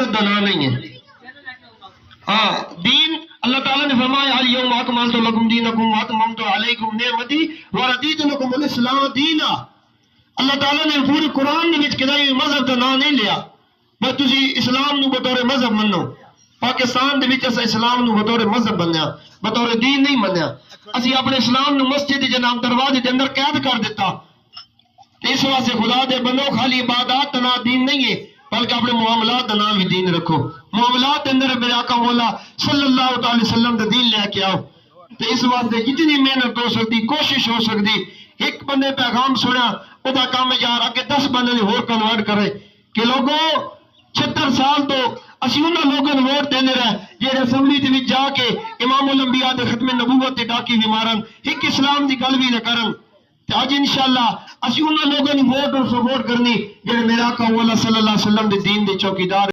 طاقت کا نام نہیں ہے. ہاں دین اللہ تعالیٰ نے فرمایا الیوم اکملت لکم دینکم واتممت علیکم نعمتی ورضیت لکم الاسلام دینا. اللہ تعالیٰ نے پورے قرآن میں کدی مذہب کا نام نہیں لیا بس تسی اسلام نو بطور مذہب منو. پاکستان دے وچ اسلام نو بطور مذہب منیا بطور دین نہیں منیا. اسی اپنے اسلام نو مسجد جناب دروازے دے اندر قید کر دیتا. اس واسطے خدا دے بندو خالی عبادات کا نام دین نہیں ہے بلکہ اپنے معاملات کا نام بھی دین رکھو. معاملات کے اندر میرے آقا مولا صلی اللہ تعالی وسلم کا دین لے کے آؤ. تو اس واسطے جتنی محنت ہو سکتی کوشش ہو سکتی ایک بندے پیغام سنیا وہ کام یار اگے 10 بندے نے ہور کنورٹ کرے کہ لوگوں 76 سال تو اسی انہاں لوگوں ووٹ دینے رہے جہاں اسمبلی دے وچ جا کے امام الانبیاء دے ختم نبوت دے ڈاکی بھی مارن ایک اسلام دی گل بھی نہ کرن. آج انشاءاللہ اسی انہاں لوگوں نے ووٹ اور سپورٹ کرنی جہاں میرا آقا مولا صلی اللہ علیہ وسلم دے دین دے چوکیدار